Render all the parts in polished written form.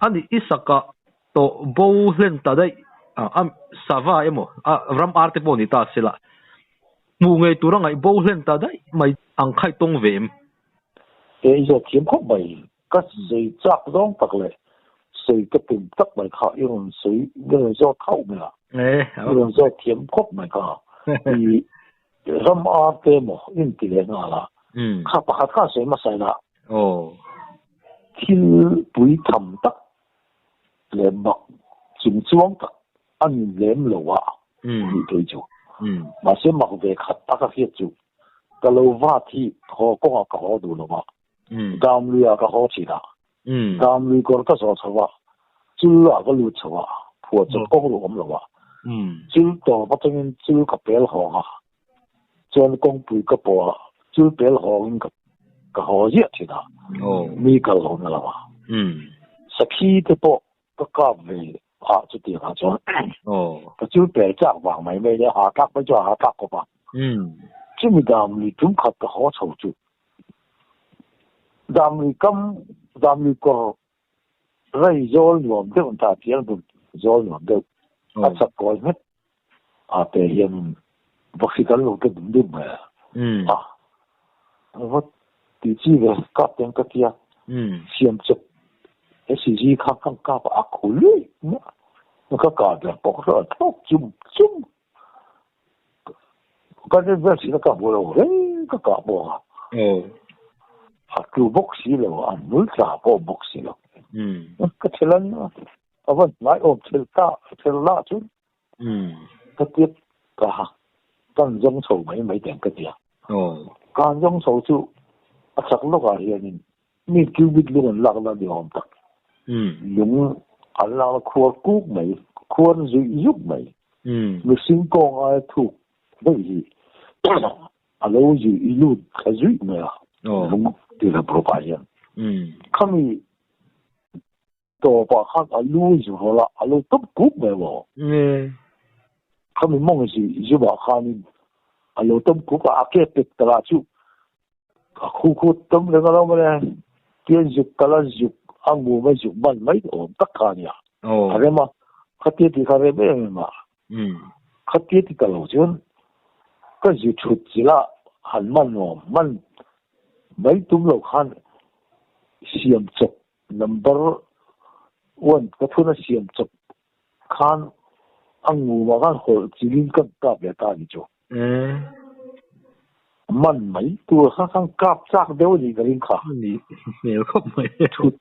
ani isaka to bo hlen ta dai am sava emo ram arte bo ni ta sila mu ngei turang ai bo hlen ta dai mai ang khai tong vem e zo thiam khop mai ka sei chak dong tak le sei ka pim tak mai kha yung sei ge zo thau me la yung zo thiam khop mai ka i ram arte mo in ti le na la kha pa kha sei ma sai la thil pui tham tak le mak chim chuang tak an lem lo wa ni toi chu ma se mak ve khat tak a hiat chu ka lo wa thi kho ko ka ho du lo wa dam li a ka ho chi da dam li ko ka so chawa chu a ka lu chawa pho chu ko lo om lo wa chu to ba teng chu ka pel ho ha chuan kong pui ka po chu pel ho in ka ho ye chi da mi ka lo na la wa sakhi te po ka ka ve chu ti ha chuan ka chu pel chak wang mai me le ha tak ba cho ha tak ko ba chu mi dam li tum khat ka ho chau chu dam li ko rai zol nuam de ta tiang du zol nuam de a chak ko met a te hian vaxikan lo ke dum dum ma wat ti chi ve ka teng ka tia siam chep SCG kha kang ka pa khuli na ka ka da po ro thok chum ka de ver si ka bo lo re ka bo a tu box si lo an nul tra po box si lo ka chelan avan mai om chel la chu ka tiet ka kan jong chou mai den ka tia kan jong chou chu a chak lo ka hian mi cubic lu an lak la di om tak lung an la khua kuk mai khuan zui yuk mai mi sing kong ai thu dei hi alo ji ilu ka zui mai lung ti la pro pa hian kami to pa khat alu ju hola alu top kuk mai wo kami mong ji ju ba khani alu top kuk a ke pek tra chu khu tom le ngalo mane tien ju kala ju angu ma ju ban mai o tak ka nia are ma khati ti khare be ma khati ti kalo chun ka ju chut chila han man no man mai tum lo khan siam chok number 1 ka thuna siam chok khan angu ma kan hol chilin kan ka be ta ni chu man mai tu khang kap chak deu ni garin kha ni mel khop mai chut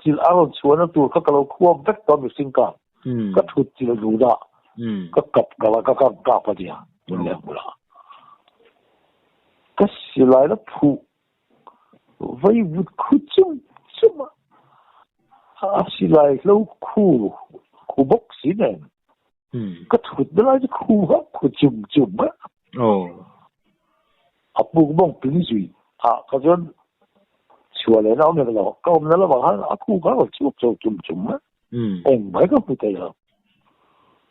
chil aro chuan tu ka kalo khuam vek to mi sing ka ka chut chil ru da ka kap gala ka pa dia mun le bula ka silai la phu vai vut khu chum ha silai lo khu bok si ne ka chut da la khu ha khu chum apu bong pin zui ka jon chua le na me lo ka om na la ba ha aku ka chu chum ma ong mai ka pu te ya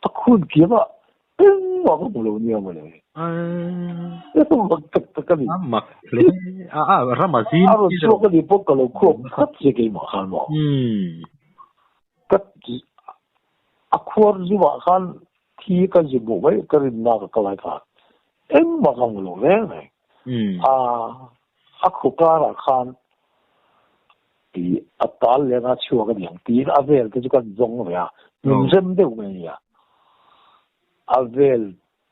ta khun ki ba ping wa ko lo ni ma le to ma ka ni ma le ramazin ki ro ka di po ka lo ko khat se ke ma han mo ka akhor ju wa khan thi ka ji bo bai ka rin na ka la ka eng ma ka lo le khu ka ra khan ti atal le na chua ka yang ti avel ke ju kan zong ya nim zem de me ya avel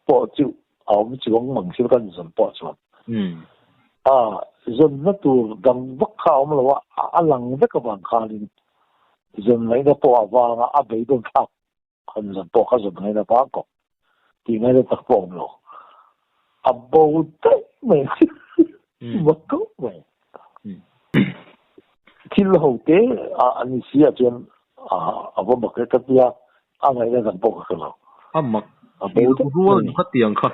po chu aw chu mang chu kan zon po chu zon na tu dang vak kha om lo wa alang de ka bang kha ni zon lai da po wa nga a be don kha kan zon po kha zon ngai da pa ko ti ngai da tak po lo abo te me mất cốt vậy khi lâu tế anh sĩ ở trên ở một cái tia anh ấy là gần bộ cái nào mặc bộ ruộng có tiền không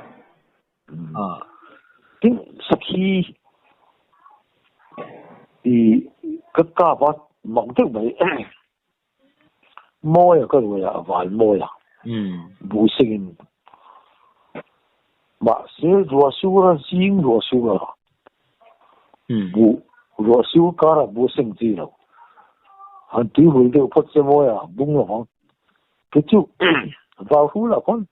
cái sau khi thì cái cá bát mỏng thế vậy môi cái rồi à vài môi à bù sinh mà sẽ rùa su là riêng rùa su là bù rùa su cả là bù sinh gì đâu hắn tiêu hủy đều phát sinh môi à bung là không cái chú vào hú là con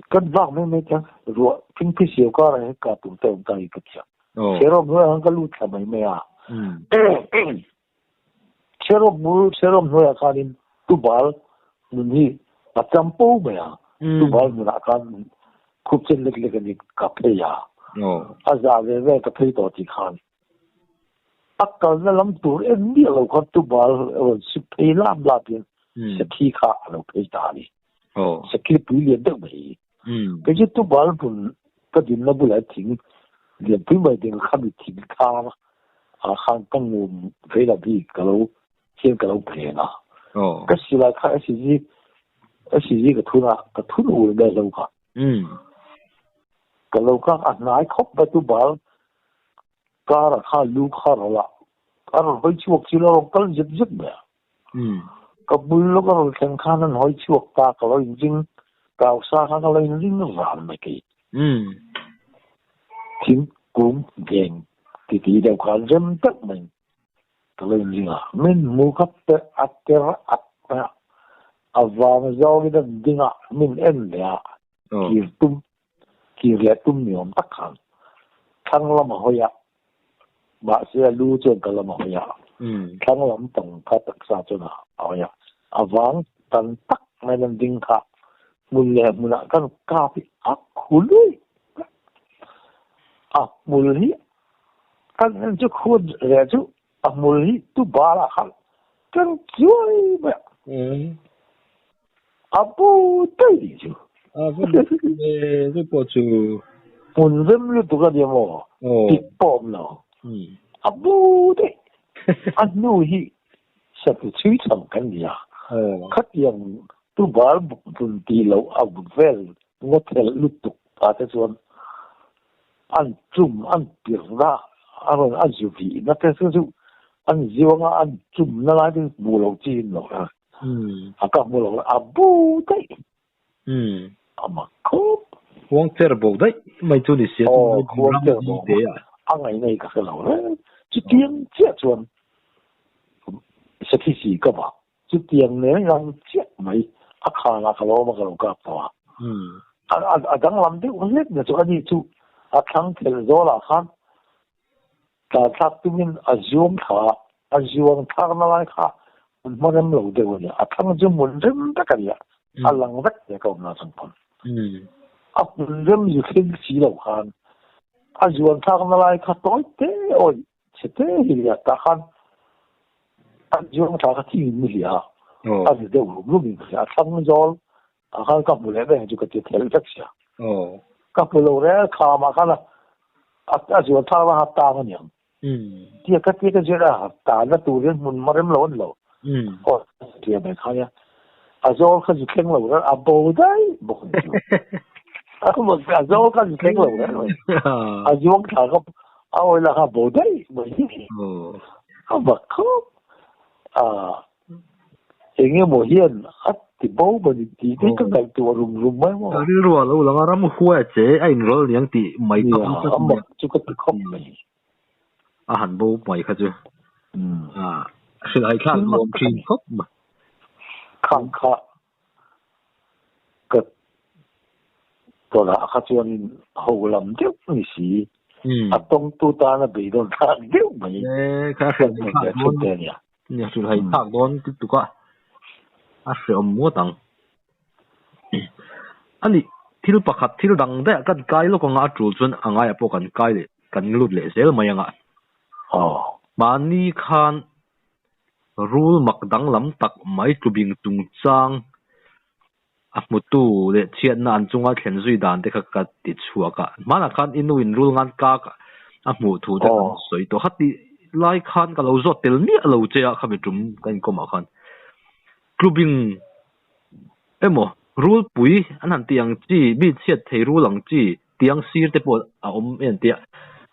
cất vác mấy cái rùa phình phình xíu cả là cả tụi tao cái chuyện thế rồi nữa hắn cái lút là mấy à Serum noi akanin tubal nuni atampo baya tubal muna kan khupchen lek ni kapya azave ve kaphe to ti khan akal na lam tur en ni lo khat tubal sipai lam la pin sakhi kha lo phei ta ni sakhi pu lian de mai ke ji tubal pun ka din na bula thing lian pu mai de kha bi thing kha a khang kang mu phei la bi ka lo thiên cái lâu bể na, cái gì là cái gì cái thu hồi đây lâu cả, cái lâu cả anh nói khóc bắt tu bảo, cả là khai lưu khai là, cả là hỏi chuộc chỉ là cái giật giật vậy, cái bùi lúc cái khen khai nó hỏi chuộc ta cái lâu dính, cao xa cái lâu dính nó vàng mấy cái, tiếng cũng ghen, thì đều khai dâm tất mình. Kalian dengar, min muka akhir awam jauh kita dengar min endia kirtum niom takkan, kang lama hoya, bahasa lu je kalau hoya, kang lam tong kata sahaja hoya, awam tantak main dengar, mulia kan kapi aku lu, mulai kan tu khud reju. Mulai tu bala hal kan jual ba abu tadi ju abu tu pocu pun zemlu tu kan dia mo pipom no abu de anu hi satu cerita kan dia kat yang tu bal pun di lau abu vel ngotel lutuk ata tuan an pirna aron azuvi na tesu anh ziwang anh chum na lai din bulo chin lo ha aka bulo abu dai ama ko wang terbo dai mai chu ni sia tu wang terbo de ya angai nei ka lo le chi tiang che chuan sa thi si ka ba chi tiang ne yang che mai akha la ka lo ma ka lo ka pa dang lam de wang le na chu ani chu akhang tel zo la khan ta thak tumin azum thak na lai kha monam lo de woni athang jum mun rem ta kariya alang rak de ko na sang pon apun rem yu khin si lo khan azum thak na lai kha toy te oi chete hiya ta khan azum thak ti mi ya az de lu mi ya thang jol khan ka mu le be ju ka te tel tak sia ka lo re kha ma khala azum thak na ta ma nyam dia ketika jera tanah turun munmarim lawan lo dia berkaya azol kan jikeng lo kan abodai bukan aku mau azol kan jikeng lo kan azol kan awal lah abodai begini apa kau ingin mohian di bawah bani di kan dah tua rumah mau dari luar lo lang orang muka aja ain rol yang di mai amak cukup dikop ni han bo mai kha chu sự ai khác gồm chín khóc mà khang kha cái đó là khá chuan hậu làm tiếp như gì tông tu ta là bị đòn khác tiếp mấy khác là chút tiền nhỉ nhà sự hay khác đòn tiếp tục á sự mua tăng anh đi thiếu bạc hạt thiếu đằng đấy cái cái lúc con ngã chủ chuan anh ai bộ cái cái đấy cái lút lệ sẽ mà yang à mani khan rule makdang lam tak mai tubing tung chang amutu le chian nan chunga thlen zui dan te kha ti chuaka mana khan inuin rule ngan ka amu thu te soi to hati lai khan ka lo zo tel ni lo che a khami tum kan ko ma khan clubing emo rule pui anan tiang chi bi chiat thei rule ang chi tiang sir te po a om en tia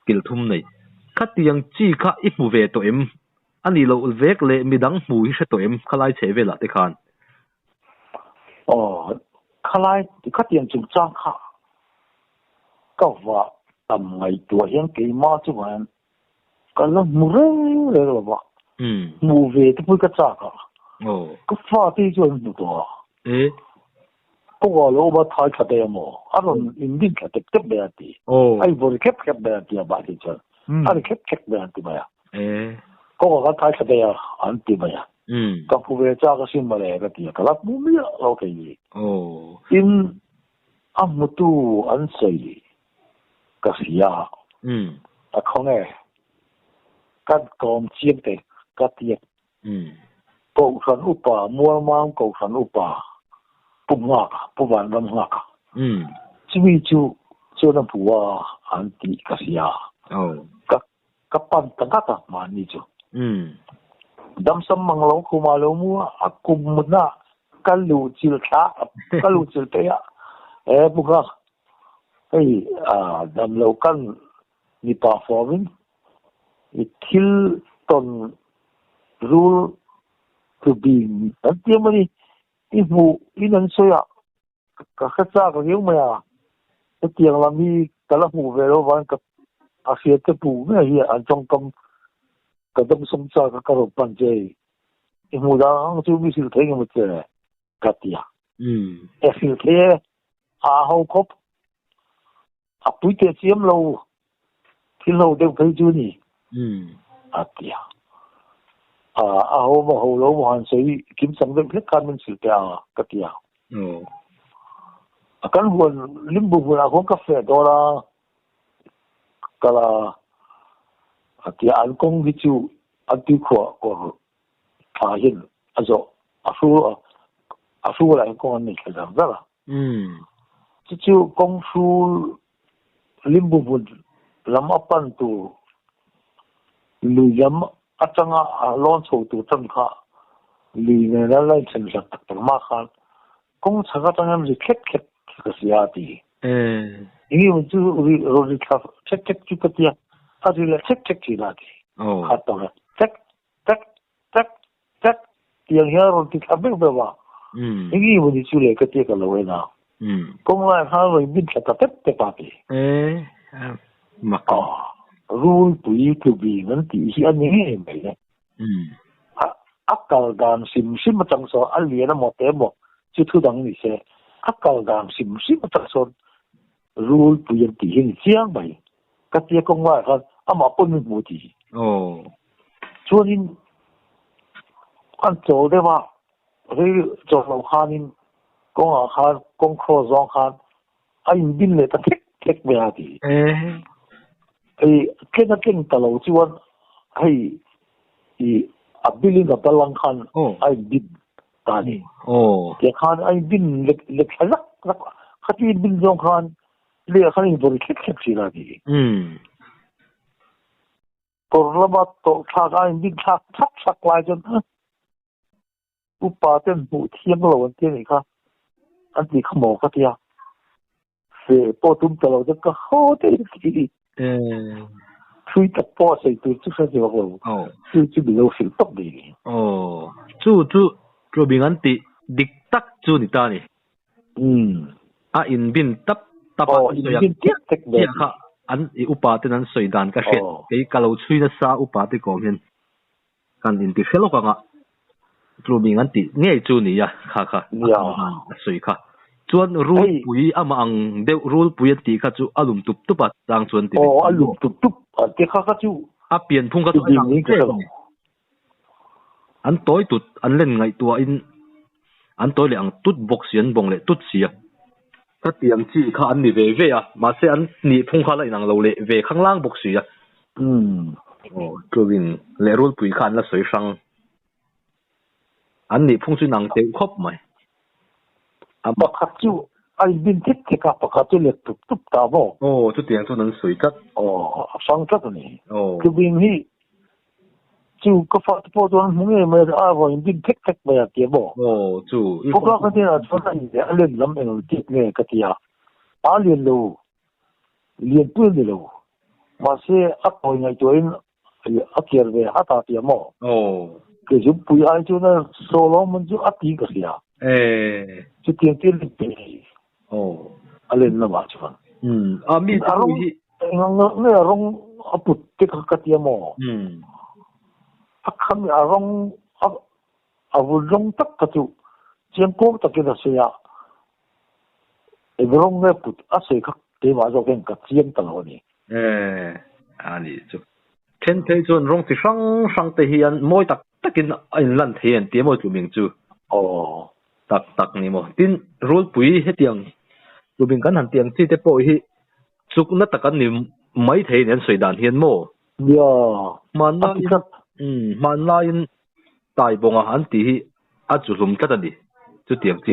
kil thum nei khatiang chi kha ipu ve to em anh đi lâu vek lệ mi đắng mùi sẽ tụi em khai chế về là thế khan khai các tiền chúng trang khá các vợ tầm ngày tuổi hiện kỳ mà chứ mà cái nó mù rơi rồi vợ mù về thì phải cái trang khá cái pha thì cho anh được đó不過老闆太確定冇，啊龍唔邊確定得咩啲？哎，無你 keep 咩啲啊？白啲啫，啊你 keep 咩啲咪啊？嗰個太確定啊，安啲咪啊？咁副嘅揸個先咪嚟嗰啲啊，咁啦冇咩啊，OK 嘅。因啊冇都安水個時啊，啊講咧，跟講接嘅嗰啲，高山烏巴，摸貓高山烏巴。不ngạc不玩那么ngạc这边就那不啊安迪个是啊个班等个的嘛你就dam sam mang lo ku ma lo mu akum muna kalu chil tha kalu chil te ya bu ga dam lo kan ni performing it kill ton rule to be antiamani ibu inan soya ka khatsa ka yung maya tiang lami kala hu velo wan ka asia te pu me hi an chong kam ka dam som cha ka ro pan je imu da ang chu mi sil theng mu che ka tia e sil the a ho kop a pui te chiam lo thil lo de phai chu ni a tia mà hồ lỗ hoàn sĩ kiếm sống được hết căn minh sự tèo cái tèo cái nguồn lim bù là uống cà phê đó là cái là thì anh cũng ví dụ anh đi của hiện số lại con anh cái đó là chứ công phu lim bù làm apa tu lùi lắm achanga lon chho tu tam kha li ne la lai chen sak tak ma khan kong chaga tangam ji khet ka sia ti ini mu ro ri kha check chu ka tia a ri la check chi la ti ha ta la check tiang ya ro ti kha be ba ini mu chu le ka tia ka lo na kong la ha ro bin ka ta te pa ti ma rule tùy to be ngân tỷ hi anh nghe vậy đấy akal gam sim mà chẳng so anh liền nó một té một chứ thu đằng này sẽ akal gam sim mà chẳng so rule tùy anh tỷ hi chiang vậy các tia công vai hơn mà bún mình mua gì cho nên anh chỗ đấy mà cái chỗ lâu khan công kho giang khan anh bin lên ta thích về gì cái nó kinh tàu lâu chuan hay abiling cái balang khan anh bin ta đi cái khan anh bin lek lắc khát bin giang khan liệt khan anh bồi khét gì là gì còn là tổ thác anh bin thác lại cho upa tên phụ thiên lâu anh tên này kha anh chỉ không mò cái tia về bộ tum tàu lâu cái khó thế gì推特波勢對即係就話就比較少得嚟做明安啲得做你打你in bin tap in bin tek ka an upa ten an soidan ka het ke kalau chui na sa upa te ko hen kan in ti khelo ka nga tro明安啲ngai chu ni ya kha soi kha chuan rule pui ama ang deuh rule pui ti kha chu alum tup tupa tang chuan ti alum tup te kha chu a pian phung ka tu an toy tut an len ngai tua in an toy le ang tut box yan bong le tut sia ka tiang chi kha an ni ve ma se an ni phung kha la inang lo le ve khang lang box sia tuwin le rule pui khan la soi sang an ni phung chu nang te khop mai pakhat chu ai bin thích thì cả pakhat chu le tup ta bo chu tiang chu nan sui tat sang tat ni cái bin hi chu có phát po don mu nge me bo bin thích ba ke bo chu ko ka ka na chu ta ni len lam en ti nge ka tia a len lo lien tu ni lo ma se a ko ngai to in 阿杰的阿大点么？哦，给就不爱就那说了们就阿弟个是啊，就点点的给。哦，阿连了嘛就。阿咪阿龙，那阿龙阿不这个点么？阿看阿龙阿不龙得个就，见过得给他说呀，阿不龙那不阿谁个对嘛就跟个见得了呢？阿你就。天天做容是上上的人，每特跟人烂体人点么做名做。哦，特你么？din rule 背迄样，做名间行点即啲背迄，做那特跟你唔係睇人隨但顯麼？呀，萬拉萬拉因大部啊肯啲啊做龍吉啊你，做點子。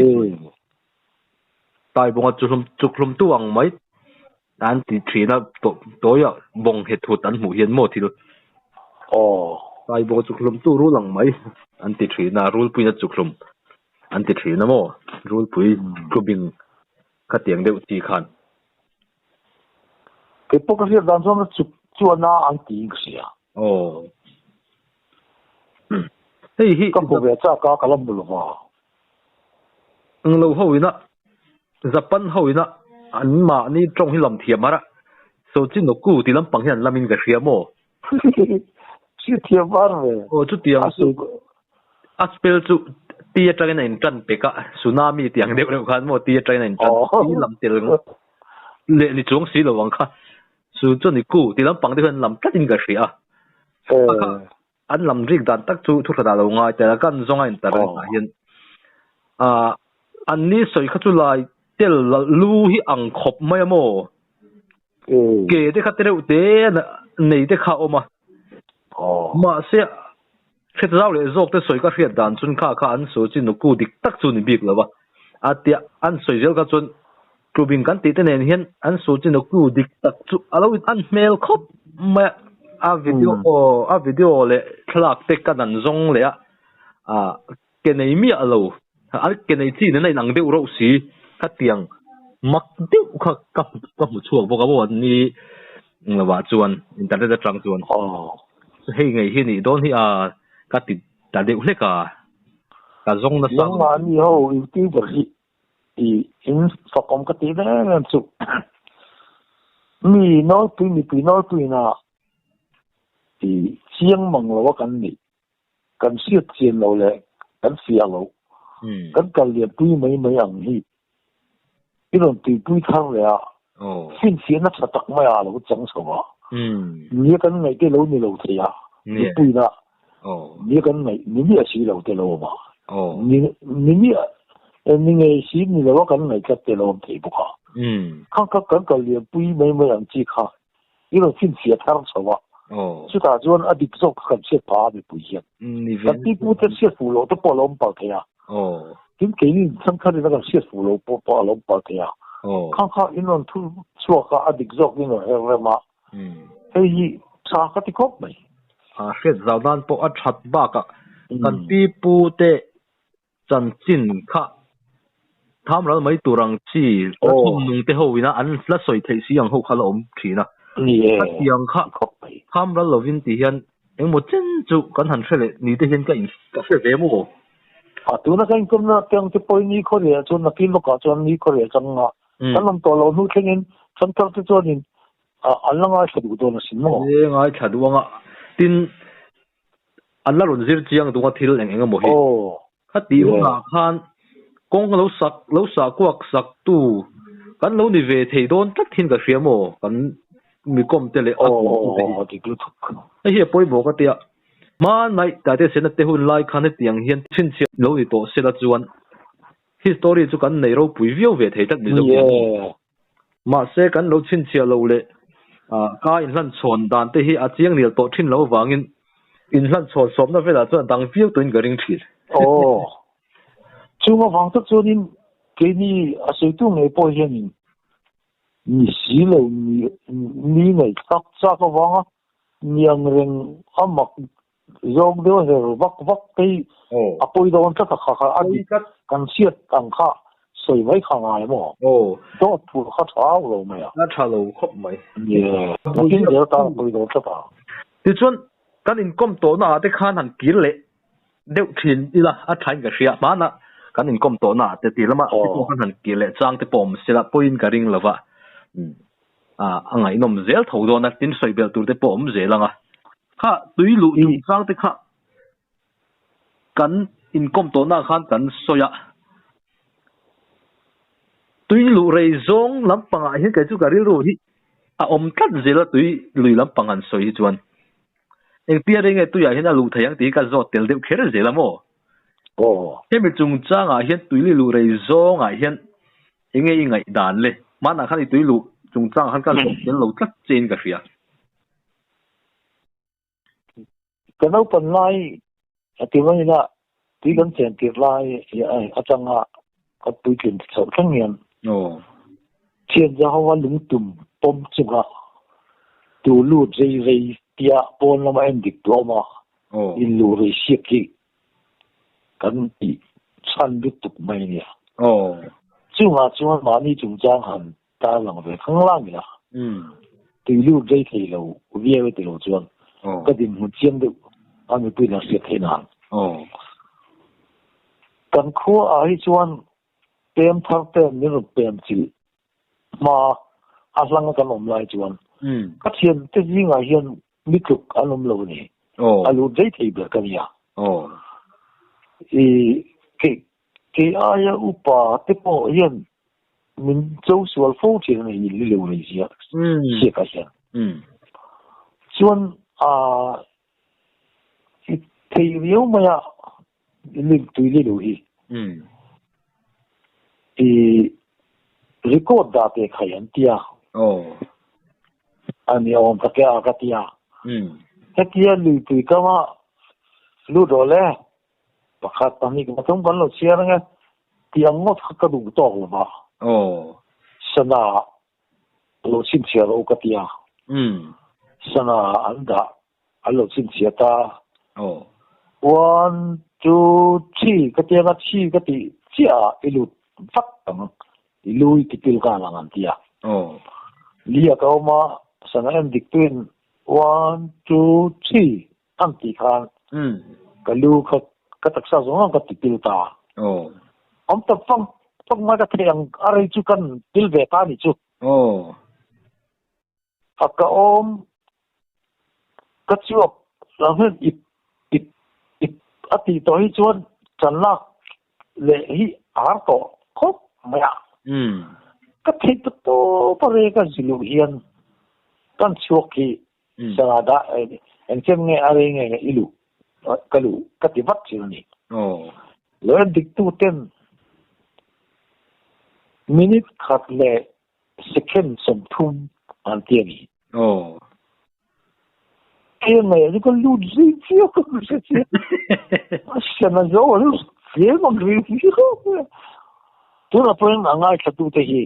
大部啊做龍都話唔係。อันที่ทรีน่ะตัวอย่างมองเหตุผลอันหมู่เฮียนหมดทีเดียวไอ้บอกจุกลมตู้รู้หลังไหมอันที่ทรีน่ะรู้ปุยน่ะจุกลมอันที่ทรีน่ะมั้งรู้ปุยก็บินขัดเตียงเดียวตีขันเก็บพวกนี้ด้านซ้ายจุกจวนน่ะอันที่ก็เสียเฮ้ยก็พวกเวจ้าก็กำลังบุลว่าเราเขาวินะจะปั้นเขาวินะอันมานี่ตรงที่ลำเทียมมาละส่วนที่นกูที่ลำปังเห็นลำมินกับเสียโม่ชื่อเทียมมาเลยโอ้จุดเตียงอัสเปลจุตีใจในจันเปกะสุนามีเตียงเดียวกันขันโม่ตีใจในจันที่ลำเตียงเละนี่จงสีระวังค่ะส่วนจุดนี่กูที่ลำปังที่เห็นลำจัดอินกับเสียอันลำริกดันตักจุทุกระดับลงง่ายแต่ละกันจงไงแต่ละเห็นอันนี้สวยขั้วจุลายเจ้าลู่ที่อังคบไม่โม่เกย์ได้ขัดเตะอุเตนในได้ข้าวมาเสียเชื่อเราเลยโจกแต่สวยก็เสียดันจนข้าอันสวยจริงนกูดิตักจุนบิกเลยวะอาเดียอันสวยเจ้าก็จนกรูบินกันติดเนี่ยเห็นอันสวยจริงนกูดิตักจุอะไรอันเมลคบมาวิดีโอเลยคลากเตะกันนั่นจงเลยเกย์ในมีอะไรอันเกย์ในที่นั่นในหนังเดียวเราสีขัดเตียงมักเดียวกับมุช่วงพวกเขาบอกนี่ว่าจวนอินเทอร์เน็ตจังจวนเฮ้ยไงที่นี่โดนที่กัดติดแต่เด็กเล็กกัดจงนะสังยังมันนี่เขาอยู่ที่บริษัทอินสตอมกัดติดนั่นสุมีน้อยปีน้อยนะที่เชียงมังเราว่ากันนี่กันเสียเจียนเราเลยกันเสียเรากันเรียนปีไม่อย่างนี้一种对对抗了信息那是怎么样了？我讲什么？你跟哪个楼你楼梯啊？你对了。你跟你也是楼的楼嘛？你也是你楼跟哪个的楼提不好？看个连对没人去看，一种信息太什么？就打算啊，你做很些爬的不一样。那地步这些扶楼都不能保的呀。點給你參加的那個謝福樓包樓包的呀？看看因為突說下阿迪做因為係嘛？係查下啲國咪？現在咱不阿查巴個，但地步的真正卡，他們咪杜人知，我弄得好呢，按那水提示樣好看到我唔知啦。樣卡，他們老邊啲人，因為真就緊行出嚟，你啲人梗係識點喎？tu na kain kum na kyang te poi ni ko le chon na kin lo ka chon ni ko le chang nga kalam to lo nu thengin chon tar te chon in alanga chadu do na sin mo ngai chadu nga tin alla ron zir chiang du nga thil eng eng mo hi khati nga khan kong lo sa kwak sak tu kan lo ni ve thei don tat thin ka hria mo kan mi kom te le ti klu thuk ai he poi bo ka tia man mai ta te sen te hun lai khan tiang hian chin chi lo ni to sela chuan history chu kan nei ro pui viau ve thei tak ni zo ma se kan lo chin chi lo le ka in hlan chon dan te hi a chiang nil to thin lo wangin in hlan chon som na vela chuan dang viau tuin garing thil chunga wang tak chuan ke ni a sei tu ngai po hian ni si lo ni ngai tak cha ka wanga niang reng amak zong do he vak pe apoi don ta kha adi kan siat kan kha soi mai kha ngai mo to pu kha tha lo mai na tha lo khop mai ye kin de ta apoi do ta ti chuan kan income to na te khan han kil le deuh thin ila a thain ka ria mana kan income to na te tilama ko kan han kil le chang te pom sila point ka ring lova angai nom zel thodo na tin soibel tur te pom zelanga kha tuilu chung chang te kha kan income to na khan kan soya tuilu rei zong lampanga hi ka chu karil ro hi a om tat zela tui lui lampangan soi chuan eng pia ringe tu ya hina lu thayang ti ka zo tel deuh kher zela mo hemi chung changa hian tuili lu rei zong a hian enge ingai dan le mana khani tuilu chung chang han kan tel lo tlak chen ka ria kanau pan lai atiwani na ti kan chen ti lai ya atanga ka tuikin chau thangian chen za hawa lungtum pom chuga tu lu rei rei tia pon lama endik to ma in lu rei sieki kan ti chan lu tuk mai ni chunga ma ni chung chang han ta lang ve khang lang ya tu lu rei thei lo vie ve te lo chuan ka din mu chiang de ami pi na se thei na kan kho a hi chuan tem thar tem ni ro tem chi ma aslang kan om lai chuan ka thian te zinga hian mituk alom lo ni alu dei thei ber kan ya ke aya upa te po hian min châu sual fo chi ni li lo ni sia se ka sia chuan thei riu ma ya lim tui li lo hi record date khayan tia ani om ka kya ka tia tia lu tui ka ma lu do le pakhat pani ka thong kan lo sia nga tia ngot ka du to lo ba sana lo sim sia lo ka tia sana anda alo sim sia ta 1 2 3ka tia ka chi ka ti chia ilu fak tang ilui ti pil ka lang an tia lia ka ma sana en dik twin 1 2 3 an ti khan ka lu ka taksa zong ka ti pil ta om ta fang ma ka triang arai chu kan pil ve ta ni chu akka om ka chuak lang ip ati to hi chuan chanla le hi ar to khop maya ka thei to pare ka zilu hian kan chuak hi sada en chem nge are nge ilu kalu ka ti vat chi ni lo dik tu ten minute khat le second som thum an ti ni cái này nó có lưu gì chứ không có gì sao mà rồi nó phía mà lưu gì không tôi là phải là ngay cái tu thế gì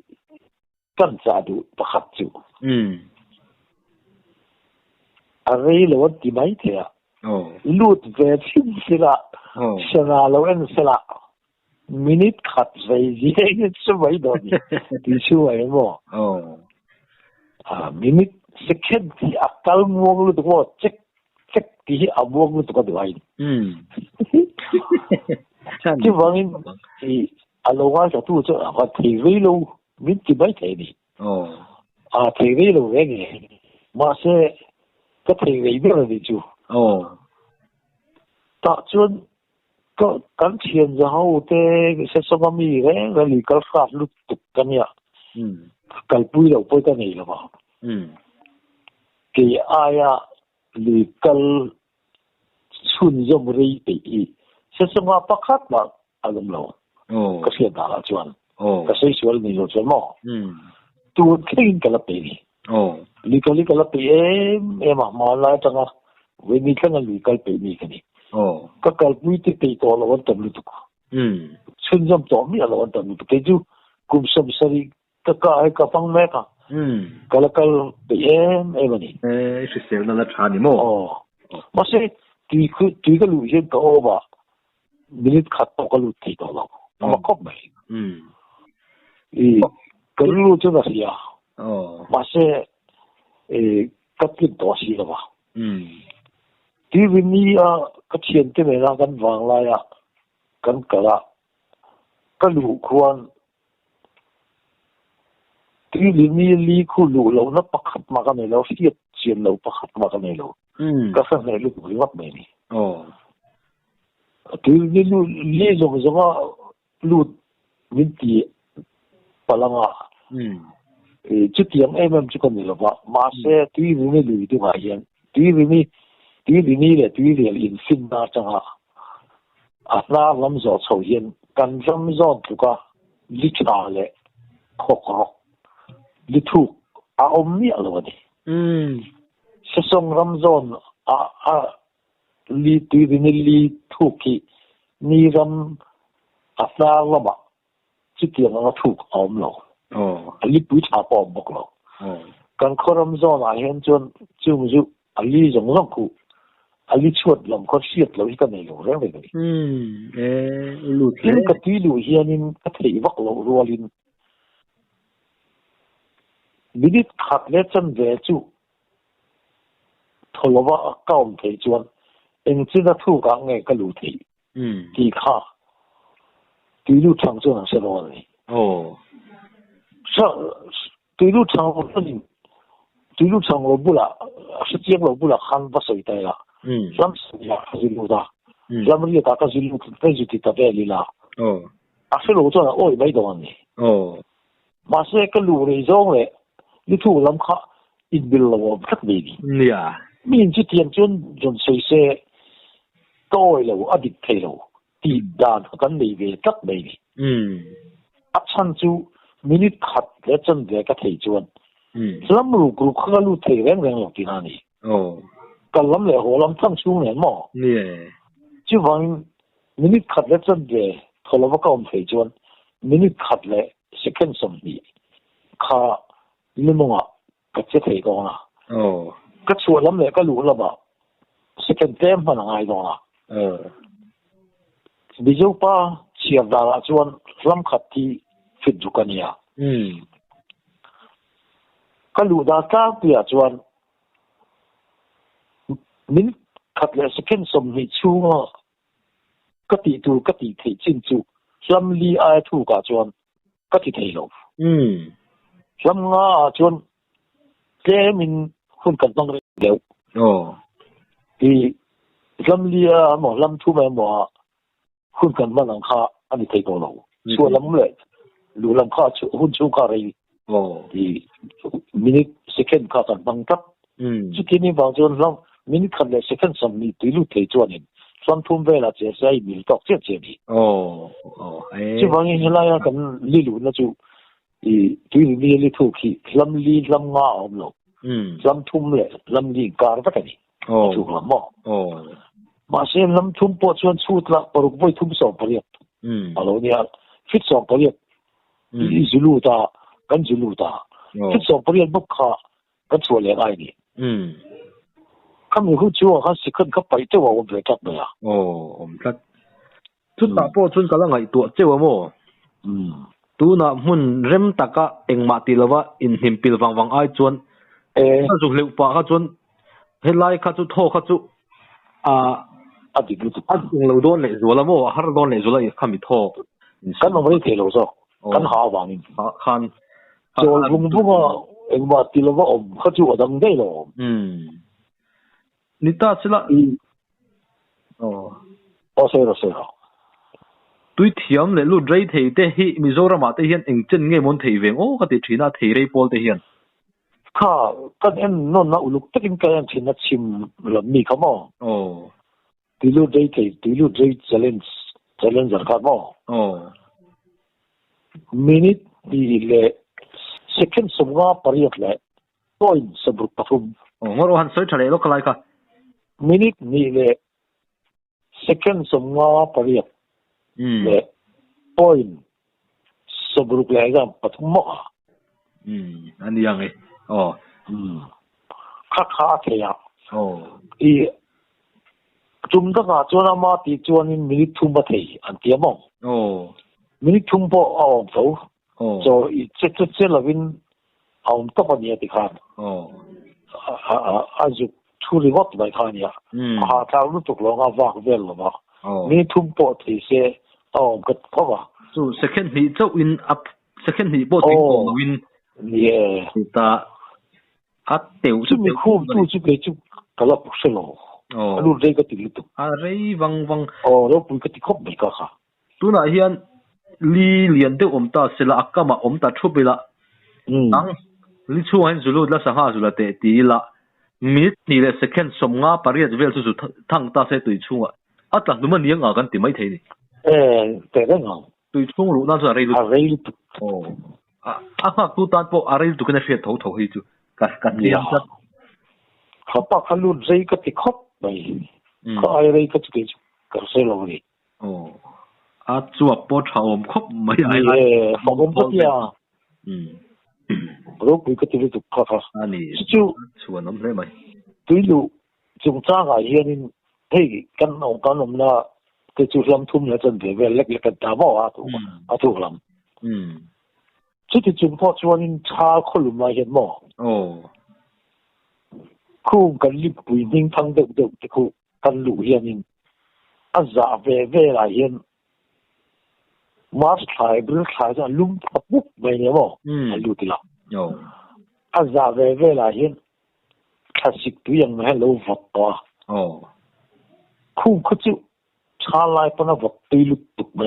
cần trả đủ bắt hấp chịu à đây là vấn đề mấy thế à lưu về chính là sao là lâu anh sao là minute khát về gì cái số mấy đó thì số ấy mà minute second thì akal muang lu tu check thì abuang lu tu ka dai chứ vâng thì aloha cho tu cho họ thì với lu biết chỉ mấy thế đi thì với lu cái gì mà sẽ có thể với biết là gì chứ ta chuan có cán tiền ra hậu thế sẽ sống mà mi cái lì cái pháp lu tu cái này cái bùi đầu bùi cái này là mà cái ai lì cái xuân dòng rây bị sẽ sống mà bắt khát mà alom lo cái chuyện đó là chuyện cái sự suy nghĩ là chuyện mà tu kinh cái là bị lì cái là bị em mà lại chẳng à vì mình cái là lì cái bị cái này cái bùi thì bị to là vấn đề lu tu xuân dòng to mi là vấn đề lu tu cái chú cùng sắm sari cái phăng mẹ cả cái bị em này sự sel na cha ni mo mà sẽ tùy cái lũ dân có mà minute khát to cái lũ thì đó mà có mấy cái lũ cho nó gì à mà sẽ cái tiền đó gì là mà ที่วินีก็เชียนที่ไหนนะกันวางลายกันกะละก็หลูควรที่วินีลีคู่หลูเรานับประคับมากันในเราเสียดเชียนเราประคับมากันในเราก็สั่งในลูกวิวัฒน์ไม่นี่ที่วินีลีจงว่าลูดวินตีพลังจุดยังมันจุดกันนี่หรอวะมาเสียที่วินีลีที่ว่าอย่างที่วินีเลยที่เรียนอินฟินนาจังอ่ะน่าลำจอดเฉยกันลำจอดถูกอ่ะลิขิตอะไรขอกลิทุกอมนี่อะไรวะนี่เสงลำจอดลิที่ลีทุกที่นี่ลำน่าลำอ่ะจุดยังเราถูกอมเราลิปุยชาปอมบอกเรากันขอลำจอดเห็นจนจู่ลิจงคู่อันนี้ชวดลำเขาเสียดเราอีกกันไม่รู้เรื่องเลยหลุดลินกติลูเฮียนินก็ถือว่าเรารัวลินมินิขัดเล็ดจันเวจูทว่าก้าวไปจวนเองจีน่าถูกกันไงก็รู้ทีที่ข้าที่ลูทางจวนเสร็จเลยที่ลูทางเรานี่ที่ลูทางเราบุละสติเราบุละขันบัสไตละลำสิ่งอย่างที่รู้ได้ลำเรียกการที่รู้เป็นจุดที่ตัดเอลิละอาศัยรู้ตัวนั้นโอ้ยไม่โดนนี่มาเสียก็รู้ในช่องเลยนี่ถูกลำข้าอินบิลล์ว่าพักดีเนี่ยมีนจุดที่จนเสียโต้เลยว่าอดีตเทโลที่ด่านกันไม่เวทักไม่ดีอัชันจูมินิขัดและจนเวก็เทจวนลำรู้กรุ๊ปข้ารู้เทแรงหลอกที่นั่นนี่ก็ลำเลยหัวลำทั้งช่วงเนี่ยมั้งเนี่ยจีวันมินิขัดเล็ดจนเดะทลวะก็อมเผยจวนมินิขัดเล็ดสิคันสมดีข้าลิมงอ่ะก็จะเทก่อนอ่ะก็ชวนลำเลยก็รู้แล้วบ่สิคันเต็มมันง่ายก่อนอ่ะดิจูป้าเชียร์ดาราจวนลำขัดที่ฟิตจุกันเนี่ยก็รู้ดาก้าเปียจวนมินขัดเลยสกินสมนิชูก็ตีตูก็ตีเทจินจูลำลีอาทูกาจวนก็ตีเทโลลำงาจวนเจมินคุณกันต้องเร็วที่ลำลีอาหมอลำทูแม่หมอคุณกันมาหลังคาอันนี้เทโกโลชัวลำเลยรู้ลำคาชัวหุ่นชูคารีที่มินิสกินขากันบังคับจุดที่นี่บางจวนลำมินิขัดเลยสิคันสมีตีลูเทจวนนี่ส่วนทุ่มเวลาเจสัยมิลตอกเจนี่ที่บางอย่างไรกันลิลูนะจูที่มีลิทุกีลำลีลำงาอมโลลำทุ่มเลยลำลีการ์ดกันนี่ถูกลำมาเสียลำทุ่มปวดชวนสูดละปรุกไว้ทุ่มสองเปรียบอะไรเนี่ยฟิตสองเปรียบจูลูตากันจูลูตาฟิตสองเปรียบบุกขากันชัวร์เลยไอ้นี่เขาไม่รู้จัวเขาสิขึ้นเขาไปเจ้าว่าผมเลยจับเลยผมจับชุดตาโป้ชุดกำลังไงตัวเจ้าว่าโม่ตัวน่ะมันเริ่มตะกะเองมาตีละว่าอินหิมปิลวังไอจวนถ้าจุกเลี้ยวปะเขาจวนเฮลัยเขาจุโทเขาจุอดีตรู้อดีตเราโดนเลยจัวละโม่ฮาร์โดนเลยจัวละเขาไม่โทกันมันไม่ได้เทโลโซ่กันหาวังนี่คันจัวลุงพวกว่าเองมาตีละว่าเขาจุดังได้หรอนี่ตาสิละเสียตุยเทียมเลยลูดไรเทเตฮิมิโซรามาเตฮินเองเจนเงยมนเทเวงก็ติดทีน่าเทเรย์พอลเตฮินข้ากันเอ็นนนน่ะอุลุกตะกินกันทีน่าชิมลำมีเขามั้งตีลูดไรเทตีลูดไรเจเลนจ์เขามั้งมินิดีเลยเซคันสมงาปริยัติเลยต้อยสบรุปทุมงั้นเราหันเสิร์ชอะไรลูกอะไรกันมินินี่เลยเซคันสมงาปริยัติเลยต้อยสบรุปเลยกันปทุมมั้งอันนี้ยังไงข้าเทียอีจุ่มตั้งแต่จวนมาตีจวนมินิทุ่มมาเทียอันเทียมั้งมินิทุ่มพอเอาตัวจะอีเจ็ดละวินเอาตัวนี้ติดขันอาจุท处理我来看呀，他路途long啊挖个了嘛，你通过这些个好吧？就 second 你就 win up second 你不停过 win，耶，他掉就你哭都就给就搞了不是咯，路这个地里头，这汪汪，那不个地方没个哈，都那些里连的我们打是了，阿干嘛我们打出来了，你出完之后那上下就了得第一了。minute ni le second som nga pariat vel su thang ta se tui chunga atlang duma niang a kan ti mai thei ni te da nga tui chung lu na sa rei lu ha tu tan po a rei tu kana fe tho tho hi chu ka liam sa ha pa khalu rei ka ti khop bai ka ai rei ka chi ka se lo ni a chu a po thawm khop mai ai fa gom pa ya rồi bây cái tiếng tục khá khá, chú chú nắm lấy mày, tuy lúc chúng ta ngày hiện hey cái ông na cái chú làm thum là chân để về lek cái đào bảo à thu làm, chú thì chúng ta cho nên cha khó lắm mà hiện mà, khu cái lip bùi ninh thăng được cái khu cái lũ hiện nên, giả về là hiện mas khai bữa khai ra lúng thắp bút vậy nhỉ mà, lũ thì làm. Giả về là hiện classic tuy rằng nó lâu vật to khu có chịu cha lại nó vật tùy lúc tục mà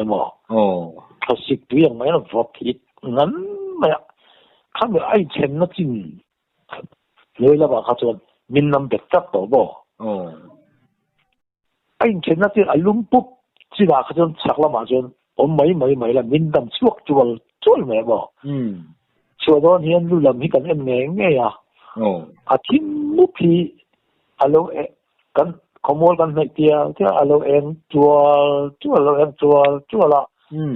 classic tuy rằng nó vật thịt ngắn mà không được ai chém nó chìm lời là bảo cho mình nằm bẹt cắt tổ bỏ anh chém nó chìm lúng bút chỉ là cho chắc là mà cho mấy là mình nằm chuộc chuột mẹ bỏ cho đó hiện lu làm hi kan em nghe à thím mút thì alo kan komol kan này tia alo em chua là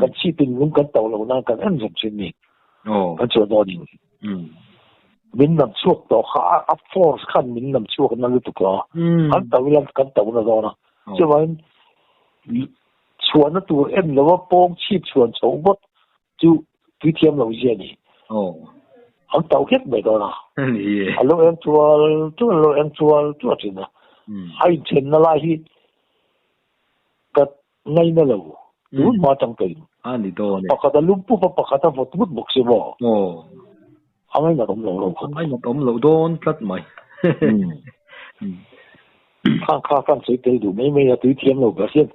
kan chi tin lung kan tàu lâu na kan em dần chuyện này kan cho đó đi mình làm chuộc đó khá up force kan mình làm chuộc kan lu tục đó kan tàu na đó na cho vậy chuan nó tụi em lâu bông chi chuan chấu bớt chú tùy thêm lâu gì này ông tàu hết mấy đó là, lúc em chua chuyện à, hay chuyện nó lại hi, cái ngay nó lâu, đúng mà chẳng kể, đi đâu này, bác ta lúc bút bác ta vượt bút bốc xí bỏ, ông ấy là tóm lâu đón rất mày, khang sẽ tới đủ mấy là tùy thêm lâu cả xem.